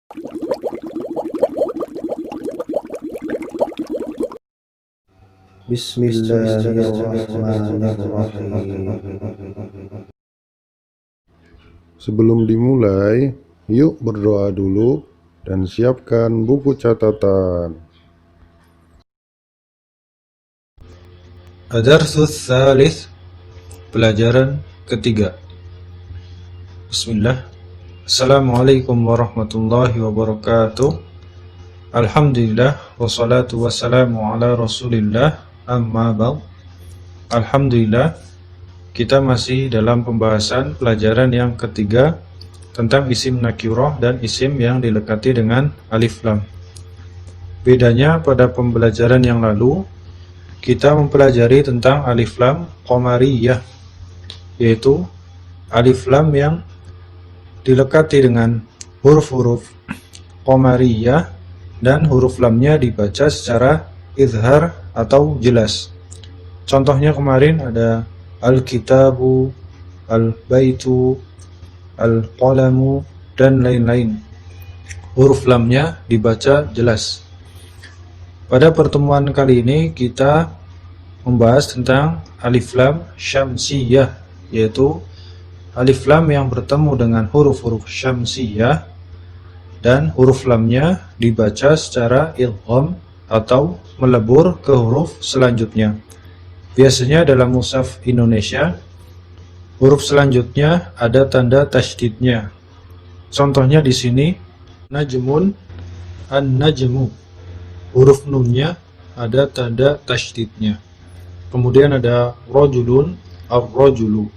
Bismillahirrahmanirrahim. Sebelum dimulai, yuk berdoa dulu dan siapkan buku catatan. Ad-Darsus Tsalits, pelajaran ketiga. Bismillah. Assalamualaikum warahmatullahi wabarakatuh. Alhamdulillah, wassalatu wassalamu ala rasulillah, amma ba'd. Alhamdulillah, kita masih dalam pembahasan pelajaran yang ketiga tentang isim nakirah dan isim yang dilekati dengan alif lam. Bedanya pada pembelajaran yang lalu, kita mempelajari tentang alif lam qamariyah, yaitu alif lam yang dilekati dengan huruf-huruf qamariyah dan huruf lamnya dibaca secara izhar atau jelas. Contohnya kemarin ada al-kitabu, al-baitu, al-qalamu, dan lain-lain. Huruf lamnya dibaca jelas. Pada pertemuan kali ini kita membahas tentang alif lam syamsiyah, yaitu alif lam yang bertemu dengan huruf-huruf syamsiyah dan huruf lamnya dibaca secara idgham atau melebur ke huruf selanjutnya. Biasanya dalam mushaf Indonesia, huruf selanjutnya ada tanda tasydidnya. Contohnya di sini najmun, an-najmu. Huruf nunnya ada tanda tasydidnya. Kemudian ada rojulun, ar-rojulu.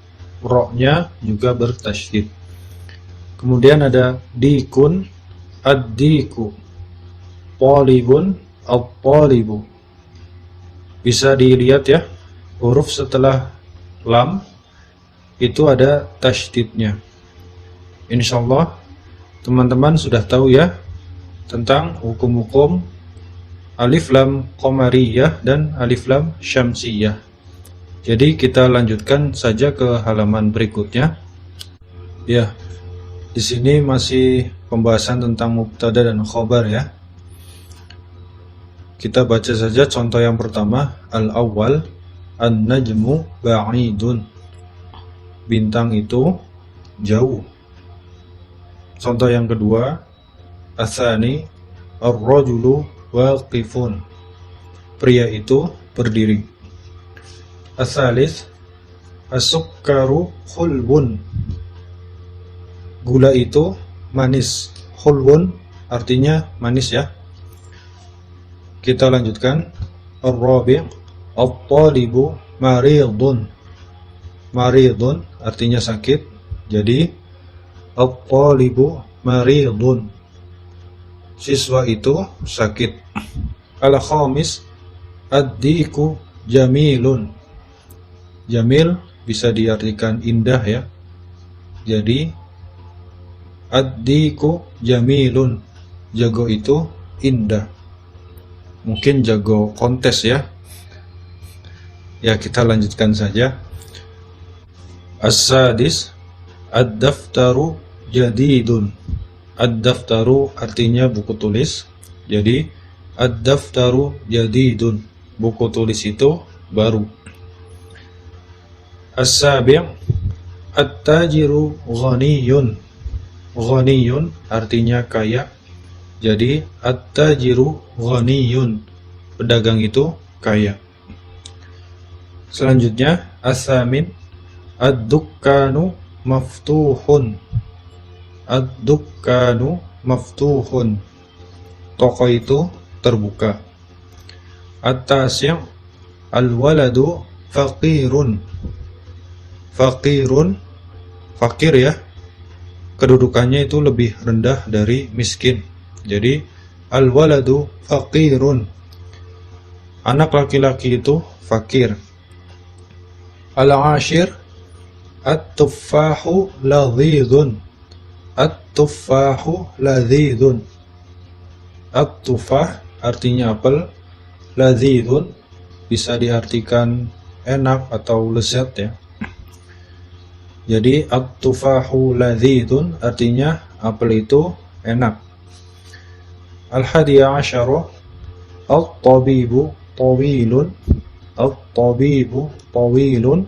Ro-nya juga bertasydid. Kemudian ada dikun, ad-diku. Talibun, at-talibu. Bisa dilihat ya, huruf setelah lam itu ada tasydidnya. Insyaallah teman-teman sudah tahu ya tentang hukum-hukum alif lam qamariyah dan alif lam syamsiyah. Jadi kita lanjutkan saja ke halaman berikutnya. Ya, di sini masih pembahasan tentang mubtada dan khobar ya. Kita baca saja contoh yang pertama. Al-awwal, an-najmu ba'idun. Bintang itu jauh. Contoh yang kedua, as-tsani, ar-rajulu waqifun. Pria itu berdiri. As-tsalits, as-sukkaru khulbun. Gula itu manis. Khulbun artinya manis ya. Kita lanjutkan. Ar-rabi', at-talibu maridun. Maridun artinya sakit. Jadi at-talibu maridun. Siswa itu sakit. Al-khamis, ad-diku jamilun. Jamil bisa diartikan indah ya. Jadi ad-diku jamilun. Jago itu indah. Mungkin jago kontes ya. Ya, kita lanjutkan saja. As-sadis, ad-daftaru jadidun. Ad-daftaru artinya buku tulis. Jadi ad-daftaru jadidun. Buku tulis itu baru. As-sabi', at-tajiru ghaniyun. Ghaniyun artinya kaya. Jadi at-tajiru ghaniyun. Pedagang itu kaya. Selanjutnya as-samin, ad-dukkanu maftuhun. Ad-dukkanu maftuhun. Toko itu terbuka. At-tasi', al-waladu faqirun. Faqirun, fakir ya. Kedudukannya itu lebih rendah dari miskin. Jadi al-waladu faqirun. Anak laki-laki itu fakir. Al-ashir, at-tuffahu ladhidun. At-tuffahu ladhidun. At-tuffah artinya apel. Ladhidun bisa diartikan enak atau lezat ya. Jadi at-tufahu ladhidun artinya apel itu enak. Al-hadiya asyara, at-tabibu tawilun, at-tabibu tawilun,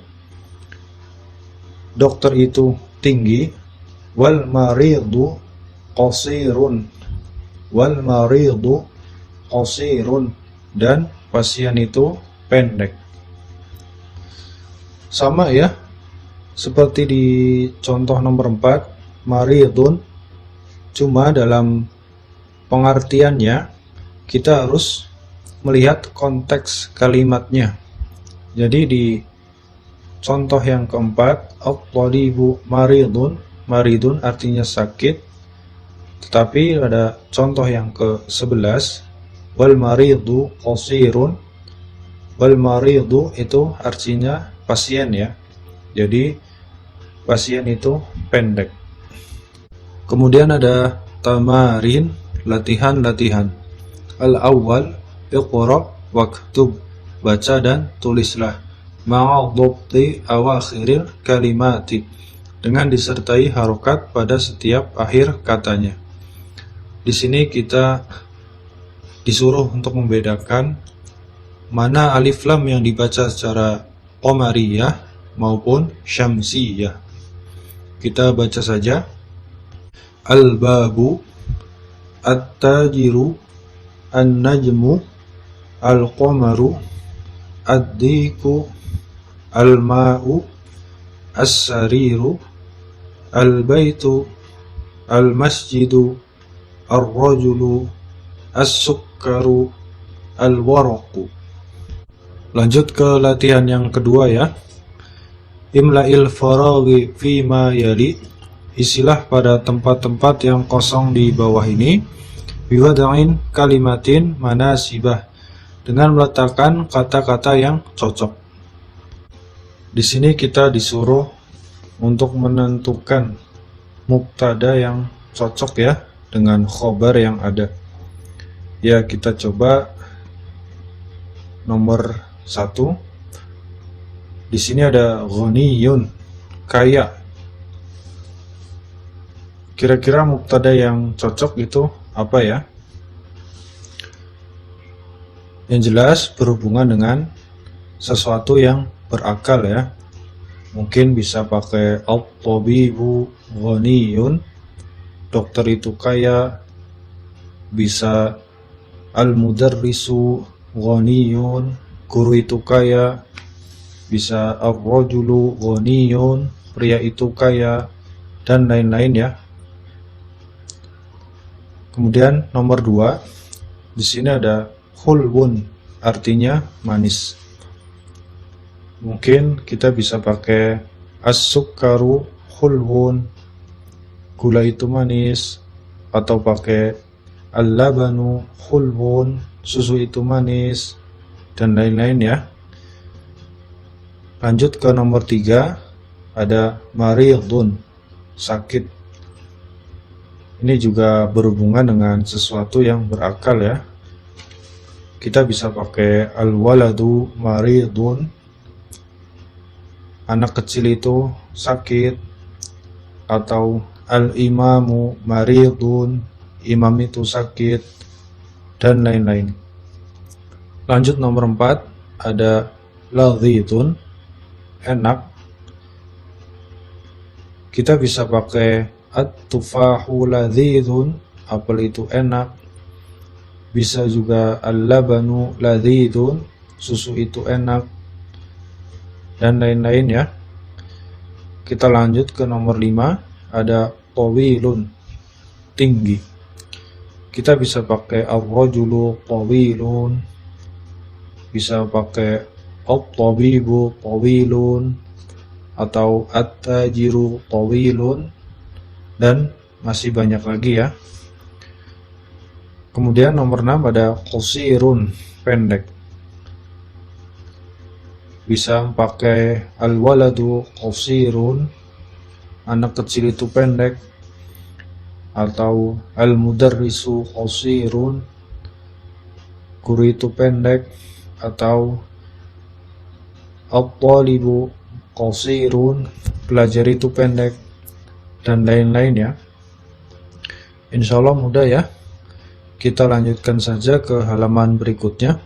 dokter itu tinggi, wal maridu qasirun, wal maridu qasirun, dan pasien itu pendek. Sama ya, seperti di contoh nomor 4, maridun, cuma dalam pengertiannya kita harus melihat konteks kalimatnya. Jadi di contoh yang keempat, at-talibu maridun, maridun artinya sakit. Tetapi ada contoh yang ke-11, wal maridu qasirun, wal maridu itu artinya pasien ya. Jadi pasien itu pendek. Kemudian ada tamarin, latihan-latihan. Al-awwal, iqra waktub, baca dan tulislah. Ma'adhabti awakhiril kalimati, dengan disertai harokat pada setiap akhir katanya. Di sini kita disuruh untuk membedakan mana alif lam yang dibaca secara qamariyah maupun syamsiyah. Kita baca saja. Al-babu, at-tajiru, an-najmu, al-qamaru, ad-diku, al-ma'u, as-sariru, al-baitu, al-masjidu, ar-rajulu, as-sukkaru, al-waraqu. Lanjut ke latihan yang kedua ya. Imla'il faraghi fima yali, isilah pada tempat-tempat yang kosong di bawah ini, biwada'in kalimatin manasibah, dengan meletakkan kata-kata yang cocok. Di sini kita disuruh untuk menentukan mubtada yang cocok ya dengan khobar yang ada. Ya, kita coba nomor 1. Di sini ada ghaniyun, kaya. Kira-kira mubtada yang cocok itu apa ya? Yang jelas berhubungan dengan sesuatu yang berakal ya. Mungkin bisa pakai at-tabibu ghaniyun, dokter itu kaya. Bisa al-mudarrisu ghaniyun, guru itu kaya. Bisa ar-rajulu ghaniyun, pria itu kaya, dan lain-lain ya. Kemudian nomor 2, di sini ada khulwun, artinya manis. Mungkin kita bisa pakai as-sukkaru khulwun, gula itu manis, atau pakai al-labanu khulwun, susu itu manis, dan lain-lain ya. Lanjut ke nomor 3, ada maridun, sakit. Ini juga berhubungan dengan sesuatu yang berakal ya. Kita bisa pakai al-waladu maridun, anak kecil itu sakit, atau al-imamu maridun, imam itu sakit, dan lain-lain. Lanjut nomor 4, ada ladhitun, enak. Kita bisa pakai at-tufahu ladhidun, apel itu enak. Bisa juga al-labanu ladhidun, susu itu enak, dan lain-lain ya. Kita lanjut ke nomor 5, ada tawilun, tinggi. Kita bisa pakai ar-rajulu tawilun, bisa pakai at-tabibu tawilun, atau at-tajiru tawilun, dan masih banyak lagi ya. Kemudian nomor 6 ada qasirun, pendek. Bisa pakai al-waladu qasirun, anak kecil itu pendek, atau al-mudarrisu qasirun, guru itu pendek, atau at-talibu qasirun, pelajar itu pendek, dan lain-lain ya. Insya Allah mudah ya. kita lanjutkan saja ke halaman berikutnya.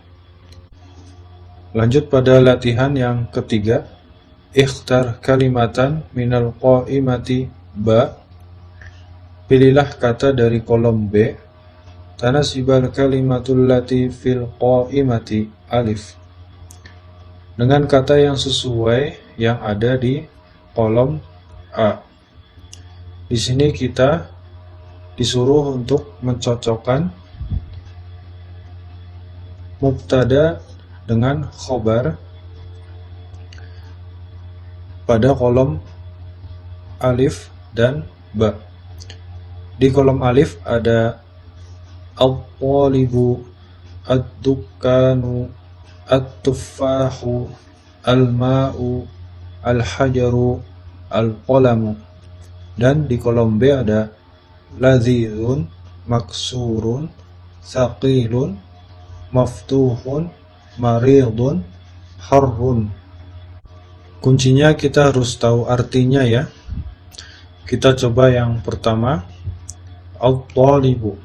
Lanjut pada latihan yang ketiga. Ikhtar kalimatan minal qaimati ba. Pilihlah kata dari kolom B. Tanasibal kalimatul lati fil qaimati alif. Dengan kata yang sesuai yang ada di kolom A. Di sini kita disuruh untuk mencocokkan mubtada dengan khobar pada kolom alif dan ba. Di kolom alif ada al-talibu, ad-dukkanu, at-tuffahu, al-ma'u, al-hajaru, al-qalamu. Dan di kolom B ada lazizun, maksurun, thaqilun, maftuhun, maridun, harrun. Kuncinya kita harus tahu artinya ya. Kita coba yang pertama, al-talibu.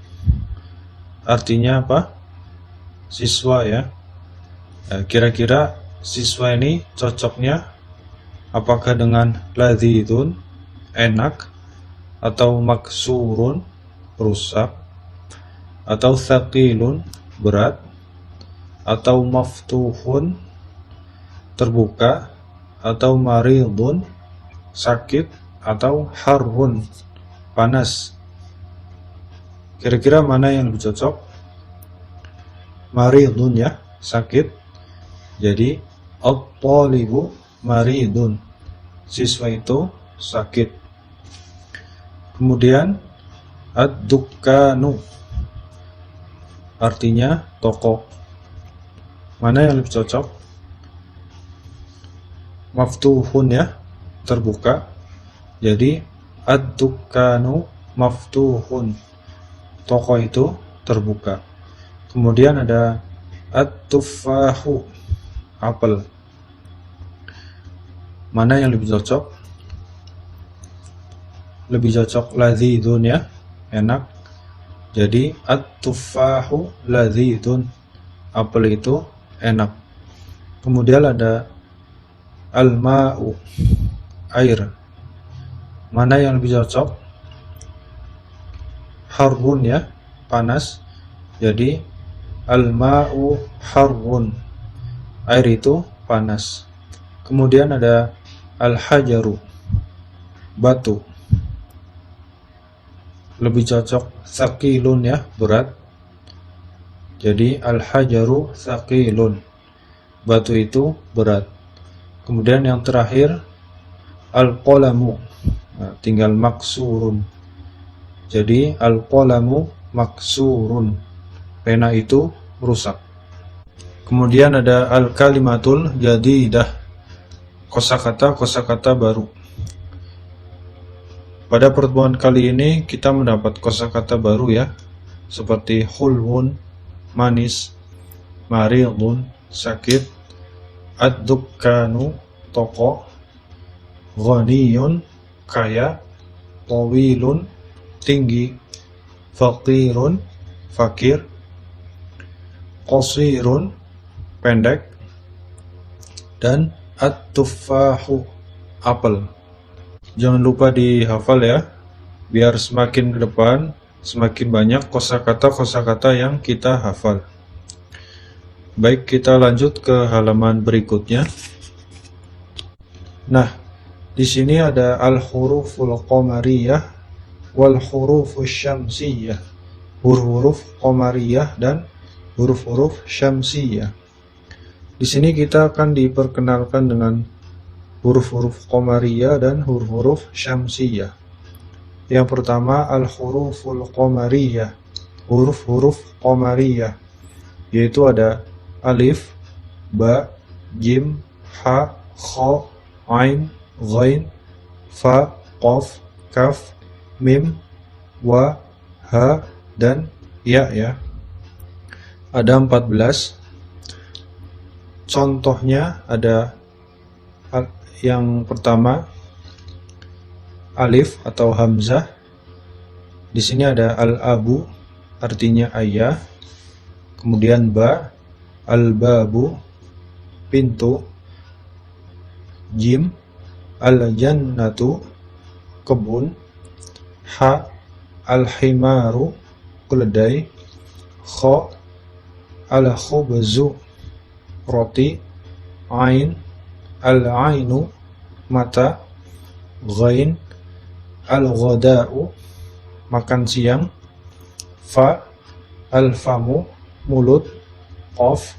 Artinya apa? Siswa ya. Kira-kira siswa ini cocoknya apakah dengan lazizun, enak, atau maksurun, rusak, atau thaqilun, berat, atau maftuhun, terbuka, atau maridun, sakit, atau harrun, panas. Kira-kira mana yang lebih cocok? Maridun ya, sakit. Jadi at-talibu maridun, siswa itu sakit. Kemudian ad-dukkanu, artinya toko. Mana yang lebih cocok? Maftuhun ya, terbuka. Jadi ad-dukkanu maftuhun, toko itu terbuka. Kemudian ada at-tuffahu, apel. Mana yang lebih cocok? Lebih cocok lazizun ya, enak. Jadi at-tuffahu lazizun, apel itu enak. Kemudian ada al-ma'u, air. Mana yang lebih cocok? Harrun ya, panas. Jadi al-ma'u harrun, air itu panas. Kemudian ada al-hajaru, batu. Lebih cocok thaqilun ya, berat. Jadi al-hajaru thaqilun, batu itu berat. Kemudian yang terakhir al-qalamu, tinggal maksurun. Jadi al-qalamu maksurun, pena itu rusak. Kemudian ada al-kalimatul jadidah, kosakata baru. Pada pertemuan kali ini kita mendapat kosakata baru ya, seperti hulwun, manis, maridun, sakit, ad-dukkanu, toko, ghaniyun, kaya, tawilun, tinggi, faqirun, fakir, qasirun, pendek, dan at-tuffahu, apel. Jangan lupa dihafal ya, biar semakin ke depan semakin banyak kosakata yang kita hafal. Baik, kita lanjut ke halaman berikutnya. Nah, di sini ada al-huruful qamariyah wal hurufus syamsiyah, huruf-huruf qamariyah dan huruf-huruf syamsiyah. Di sini kita akan diperkenalkan dengan huruf-huruf qamariyah dan huruf-huruf syamsiyah. Yang pertama al-huruful qamariyah, huruf-huruf qamariyah, yaitu ada alif, ba, jim, ha, kha, ain, ghain, fa, qaf, kaf, mim, wa, ha, dan ya ya. Ada 14. Contohnya ada yang pertama alif atau hamzah. Di sini ada al-abu, artinya ayah. Kemudian ba, al-babu, pintu. Jim, al-jannatu, kebun. Ha, al-himaru, keledai. Kha, al-khubzu, roti. Ain, al-ainu, mata. Ghain, al-ghada'u, makan siang. Fa, al-famu, mulut. Qaf,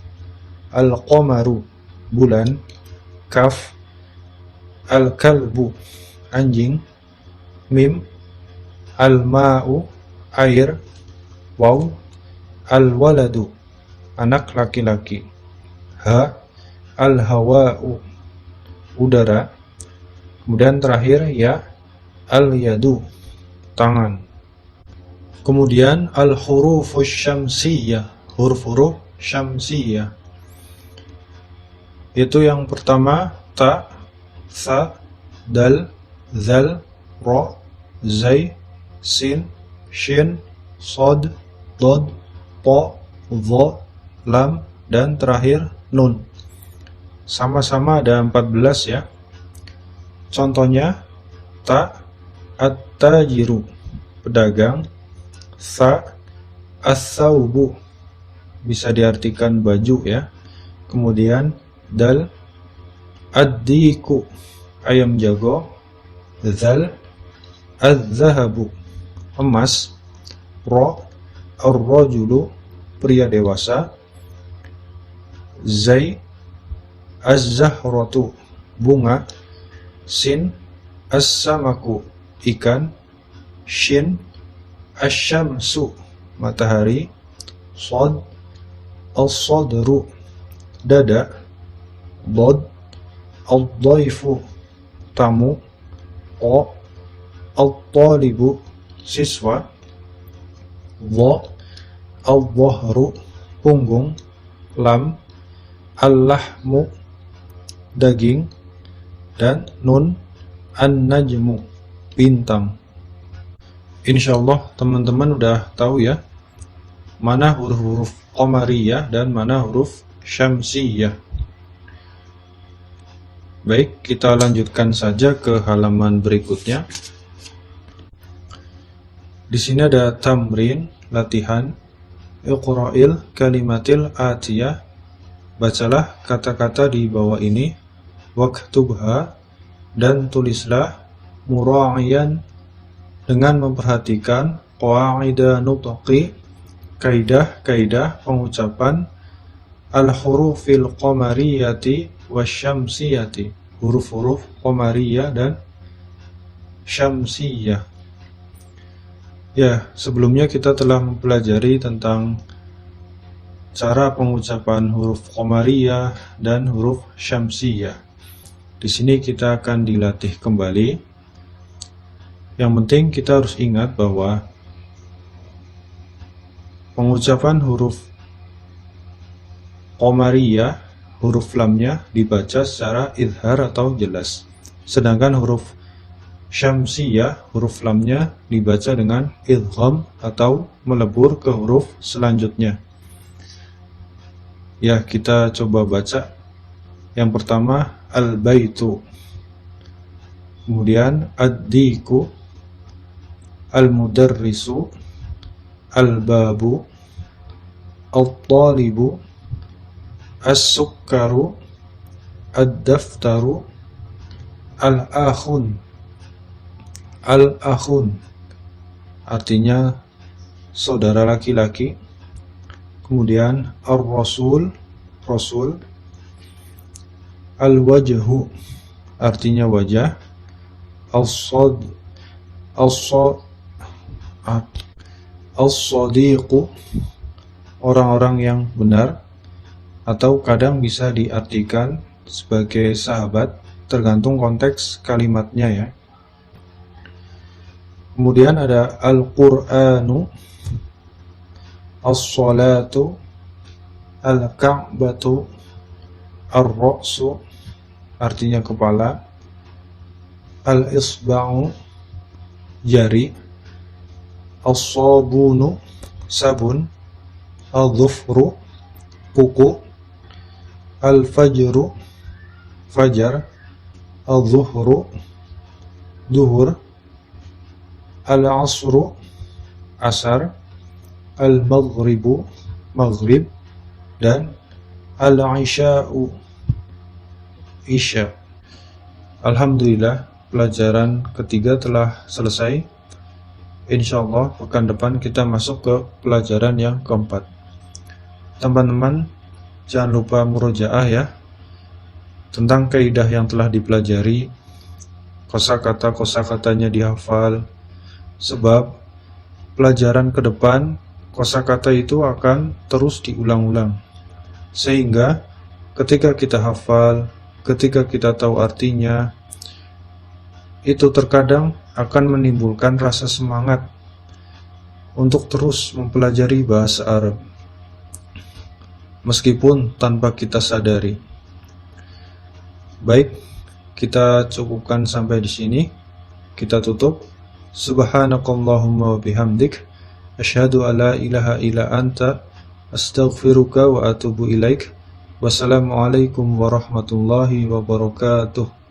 al-qamaru, bulan. Kaf, al-kalbu, anjing. Mim, al-ma'u, air. Waw, al-waladu, anak laki-laki. Ha, al-hawa'u, udara. Kemudian terakhir ya, al-yadu, tangan. Kemudian al-hurufus syamsiyah, huruf-huruf syamsiyah. Itu yang pertama ta, tha, dal, zal, ra, zai, sin, shin, sod, dod, po, dho, lam, dan terakhir nun. Sama-sama ada 14 ya. Contohnya ta, at-tajiru, pedagang. Tha, as-saubu, bisa diartikan baju ya. Kemudian dal, ad-diku, ayam jago. Zal, az-zahabu, emas. Ra, ar-rajulu, pria dewasa. Zai, az-zahratu, bunga. Sin, as-samaku, ikan. Shin, asy-syamsu, matahari. Shad, as-sadru, dada. Dod, al-dhaifu, tamu. Qa, al-talibu, siswa. Dha, al-dhahru, punggung. Lam, al-lahmu, daging. Dan nun, an-najmu, bintang. Insyaallah teman-teman udah tahu ya mana huruf-huruf qamariyah dan mana huruf syamsiyah. Baik, kita lanjutkan saja ke halaman berikutnya. Di sini ada tamrin, latihan. Iqra'il kalimatil atiyah, bacalah kata-kata di bawah ini. Waktubha, dan tulislah. Mura'iyan, dengan memperhatikan. Qawaida nutqi, kaidah-kaidah pengucapan. Al-hurufil qamariyati wasyamsiyati, huruf-huruf qamariyah dan syamsiyah. Ya, sebelumnya kita telah mempelajari tentang cara pengucapan huruf qamariyah dan huruf syamsiyah. Di sini kita akan dilatih kembali. Yang penting kita harus ingat bahwa pengucapan huruf qamariyah, huruf lamnya dibaca secara idhar atau jelas. Sedangkan huruf syamsiyah, huruf lamnya dibaca dengan idgham atau melebur ke huruf selanjutnya. Ya, kita coba baca. Yang pertama al-baitu, kemudian ad-diku, al-mudarrisu, al-babu, al-talibu, as-sukkaru, ad-daftaru, al-akhun. Al-akhun artinya saudara laki-laki. Kemudian ar-rasul, rasul. Al-wajhu artinya wajah. As-sadiqu, orang-orang yang benar, atau kadang bisa diartikan sebagai sahabat, tergantung konteks kalimatnya ya. Kemudian ada al-Qur'anu, as-salatu, al-ka'batu, ar-ra'su artinya kepala, al-isba'u, jari, as-sabunu, sabun, al-dhufru, kuku, al-fajru, fajar, al-zuhru, duhur, al-asru, asar, al-maghribu, maghrib, dan al-isya'u, isya. Alhamdulillah, pelajaran ketiga telah selesai. Insyaallah pekan depan kita masuk ke pelajaran yang keempat. Teman-teman, jangan lupa murojaah ya tentang kaidah yang telah dipelajari, kosakata-kosakatanya dihafal, sebab pelajaran ke depan kosakata itu akan terus diulang-ulang, sehingga ketika kita hafal, ketika kita tahu artinya, itu terkadang akan menimbulkan rasa semangat untuk terus mempelajari bahasa Arab, meskipun tanpa kita sadari. Baik, kita cukupkan sampai di sini. Kita tutup. Subhanakallahumma wa bihamdik, asyhadu an la ilaha illa anta, astaghfiruka wa atubu ilaik. Wassalamualaikum warahmatullahi wabarakatuh.